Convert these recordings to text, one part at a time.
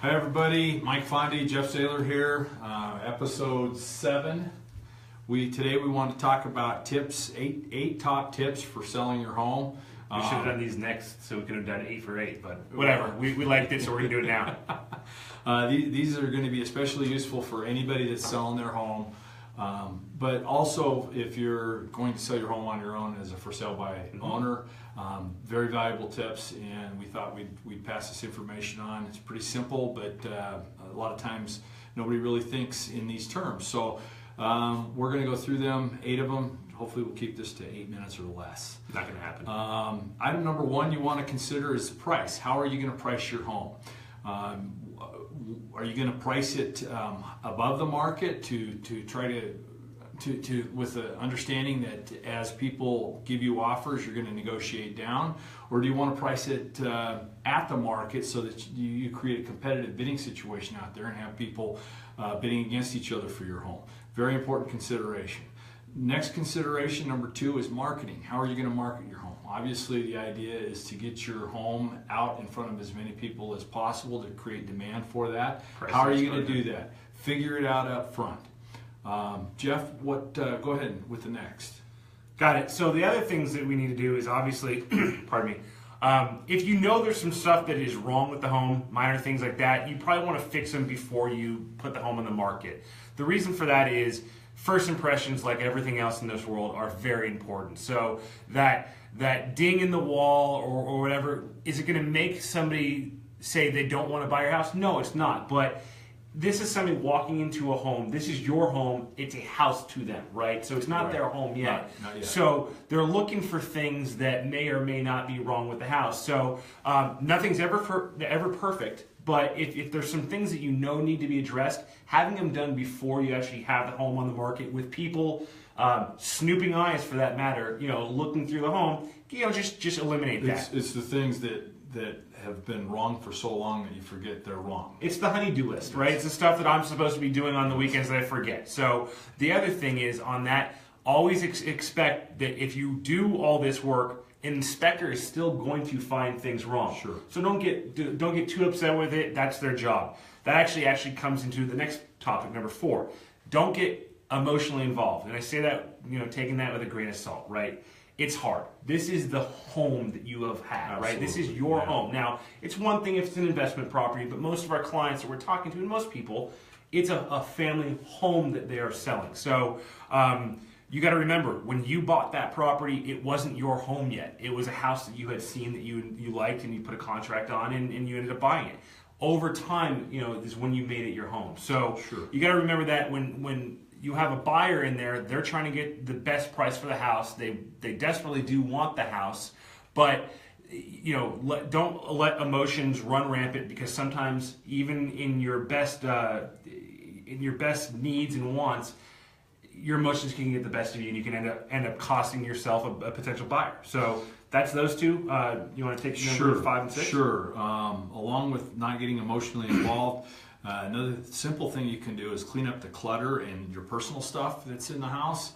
Hi everybody, Mike Fondi, Geoff Zahler here, episode 7. Today we want to talk about tips, eight top tips for selling your home. We should have done these next, so we could have done 8 for 8, but whatever. We liked it, so we're going to do it now. These are going to be especially useful for anybody that's selling their home, but also if you're going to sell your home on your own as a for sale by owner. Very valuable tips, and we thought we'd pass this information on. It's pretty simple, but a lot of times nobody really thinks in these terms. So we're going to go through them, 8 of them. Hopefully we'll keep this to 8 minutes or less. Not going to happen. Item number 1 you want to consider is the price. How are you going to price your home? Are you going to price it above the market to try to with the understanding that as people give you offers, you're going to negotiate down, or do you want to price it at the market so that you create a competitive bidding situation out there and have people bidding against each other for your home? Very important consideration. Next consideration, number 2, is marketing. How are you going to market your home? Obviously, the idea is to get your home out in front of as many people as possible to create demand for that. How are you going to do that? Figure it out up front. Geoff, go ahead with the next. Got it. So the other things that we need to do is obviously, pardon me, if you know there's some stuff that is wrong with the home, minor things like that, you probably want to fix them before you put the home on the market. The reason for that is first impressions, like everything else in this world, are very important. So that ding in the wall or whatever, is it going to make somebody say they don't want to buy your house? No, it's not. But this is somebody walking into a home. This is your home. It's a house to them, right? So it's not their home yet. Not yet. So they're looking for things that may or may not be wrong with the house. So nothing's ever perfect. But if there's some things that you know need to be addressed, having them done before you actually have the home on the market with people, snooping eyes for that matter, looking through the home, just eliminate that. It's the things that have been wrong for so long that you forget they're wrong. It's the honey-do list, right? It's the stuff that I'm supposed to be doing on the weekends that I forget. So the other thing is on that, always expect that if you do all this work, an inspector is still going to find things wrong. Sure. So don't get too upset with it. That's their job. That actually comes into the next topic, number 4. Don't get emotionally involved. And I say that, taking that with a grain of salt, right? It's hard. This is the home that you have had, Absolutely. right? This is your home. Now, it's one thing if it's an investment property, but most of our clients that we're talking to, and most people, it's a family home that they are selling. So you got to remember, when you bought that property, it wasn't your home yet. It was a house that you had seen that you liked and you put a contract on and you ended up buying it. Over time, is when you made it your home. So sure. You got to remember that when you have a buyer in there, they're trying to get the best price for the house. They desperately do want the house, but don't let emotions run rampant, because sometimes even in your best needs and wants, your emotions can get the best of you, and you can end up costing yourself a potential buyer. So that's those 2. You want to take number 5 and 6? Sure. Along with not getting emotionally involved, another simple thing you can do is clean up the clutter and your personal stuff that's in the house.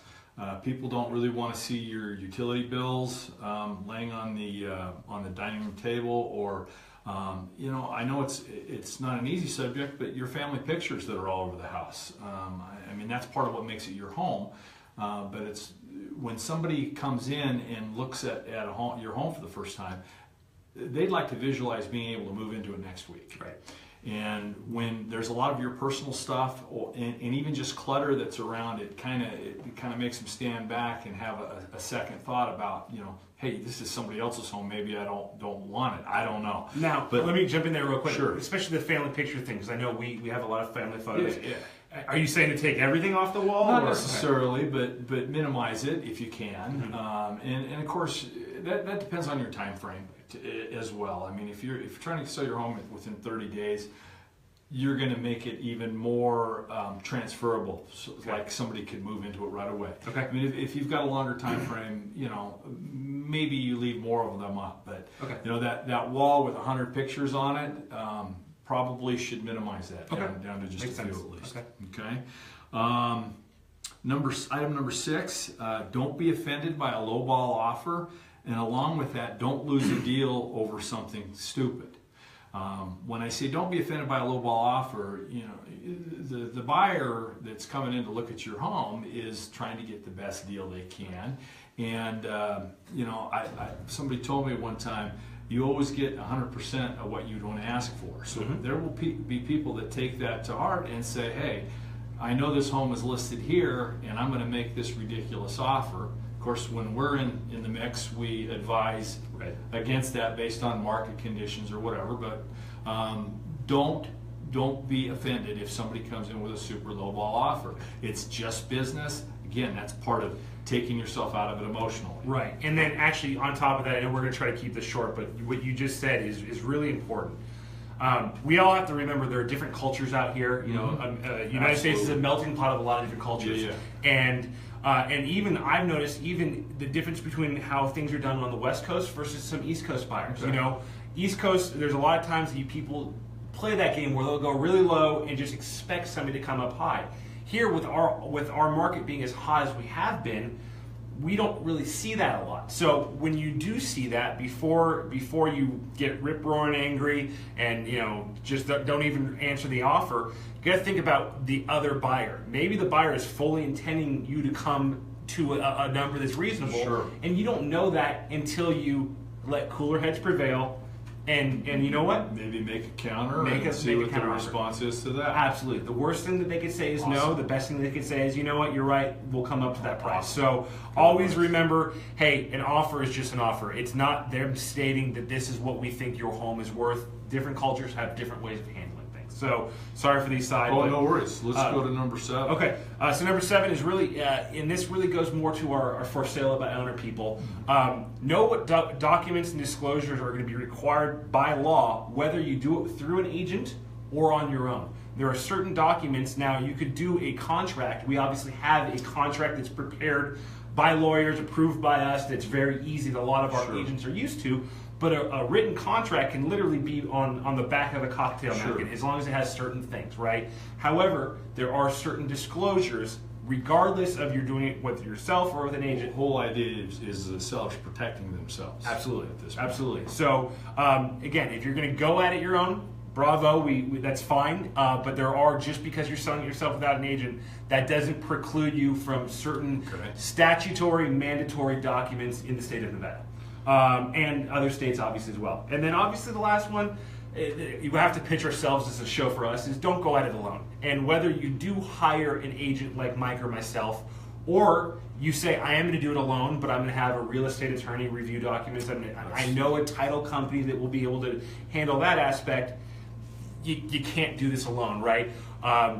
People don't really want to see your utility bills laying on the dining room table, or I know it's not an easy subject, but your family pictures that are all over the house. I mean, that's part of what makes it your home. But it's when somebody comes in and looks at your home for the first time, they'd like to visualize being able to move into it next week. Right. And when there's a lot of your personal stuff, and even just clutter that's around, it kind of makes them stand back and have a second thought about, hey, this is somebody else's home. Maybe I don't want it. I don't know. Now, but let me jump in there real quick. Sure. Especially the family picture thing, because I know we have a lot of family photos. Yeah. Are you saying to take everything off the wall? Not necessarily, but minimize it if you can. Mm-hmm. And of course, that depends on your time frame as well. I mean, if you're trying to sell your home within 30 days, you're going to make it even more transferable, so like somebody could move into it right away. Okay. I mean, if you've got a longer time frame, maybe you leave more of them up, but that wall with 100 pictures on it probably should minimize that down to just Makes a few sense. at least. Okay. Item number 6, don't be offended by a lowball offer, and along with that, don't lose a deal over something stupid. When I say don't be offended by a lowball offer, the buyer that's coming in to look at your home is trying to get the best deal they can. And somebody told me one time, you always get 100% of what you don't ask for. So there will be people that take that to heart and say, hey, I know this home is listed here, and I'm going to make this ridiculous offer. Of course, when we're in the mix, we advise against that based on market conditions or whatever. But don't be offended if somebody comes in with a super low ball offer. It's just business. Again, that's part of taking yourself out of it emotionally. Right. And then actually on top of that, I know we're going to try to keep this short, but what you just said is really important. We all have to remember there are different cultures out here. United States is a melting pot of a lot of different cultures. And even I've noticed even the difference between how things are done on the West Coast versus some East Coast buyers. Okay. East Coast, there's a lot of times that people play that game where they'll go really low and just expect somebody to come up high. Here, with our market being as hot as we have been, we don't really see that a lot. So when you do see that, before you get rip roaring angry and just don't even answer the offer, you got to think about the other buyer. Maybe the buyer is fully intending you to come to a number that's reasonable, and you don't know that until you let cooler heads prevail. And you know what? Maybe make a counter and see what the response is to that. Absolutely. The worst thing that they could say is no. The best thing they could say is, you know what, you're right, we'll come up to that price. So always remember, hey, an offer is just an offer. It's not them stating that this is what we think your home is worth. Different cultures have different ways of handling things. So sorry for these sides. Oh, no worries. Let's go to number 7. Okay. So number 7 is really, and this really goes more to our for sale by owner people. Know what documents and disclosures are going to be required by law, whether you do it through an agent or on your own. There are certain documents. Now, you could do a contract. We obviously have a contract that's prepared by lawyers, approved by us, that's very easy that a lot of our agents are used to. But a written contract can literally be on the back of a cocktail napkin, as long as it has certain things, right? However, there are certain disclosures, regardless of you're doing it with yourself or with an agent. The whole idea is the sellers protecting themselves. Absolutely. Absolutely. So, again, if you're going to go at it your own, bravo, that's fine. But there are, just because you're selling it yourself without an agent, that doesn't preclude you from certain statutory, mandatory documents in the state of Nevada. And other states obviously as well. And then obviously the last one, you have to pitch ourselves as a show for us, is don't go at it alone. And whether you do hire an agent like Mike or myself, or you say, I am going to do it alone, but I'm going to have a real estate attorney review documents, I know a title company that will be able to handle that aspect, you can't do this alone, right?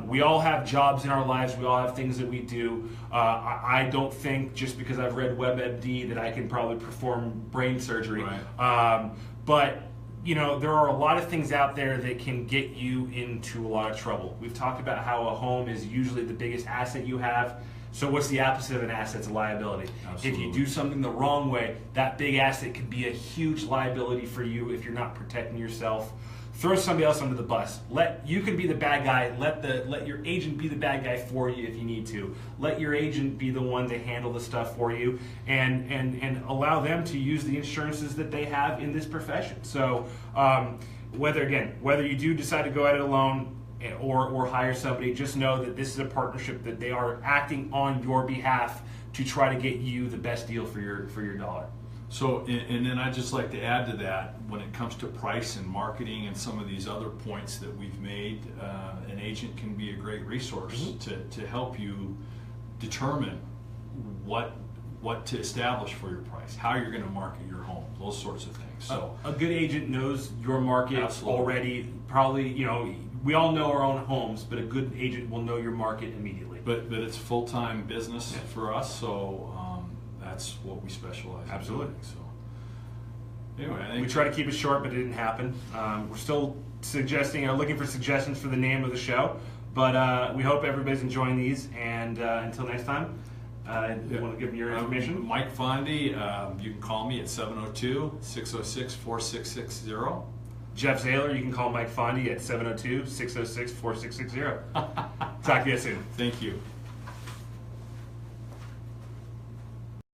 We all have jobs in our lives. We all have things that we do. I don't think just because I've read WebMD that I can probably perform brain surgery. Right. But there are a lot of things out there that can get you into a lot of trouble. We've talked about how a home is usually the biggest asset you have. So what's the opposite of an asset? It's a liability. Absolutely. If you do something the wrong way, that big asset could be a huge liability for you if you're not protecting yourself. Throw somebody else under the bus. You can be the bad guy. Let your agent be the bad guy for you if you need to. Let your agent be the one to handle the stuff for you, and allow them to use the insurances that they have in this profession. So whether you do decide to go at it alone or hire somebody, just know that this is a partnership, that they are acting on your behalf to try to get you the best deal for your dollar. So, and then I'd just like to add to that, when it comes to price and marketing and some of these other points that we've made, an agent can be a great resource to help you determine what to establish for your price, how you're going to market your home, those sorts of things. So a good agent knows your market already. Probably, we all know our own homes, but a good agent will know your market immediately. But it's full-time business for us, so that's what we specialize in. Absolutely. So anyway, I think we try to keep it short, but it didn't happen. We're still looking for suggestions for the name of the show, but we hope everybody's enjoying these. And until next time, you want to give me your information? Mike Fondi. You can call me at 702-606-4660. Geoff Zahler, you can call Mike Fondi at 702-606-4660. Talk to you soon. Thank you.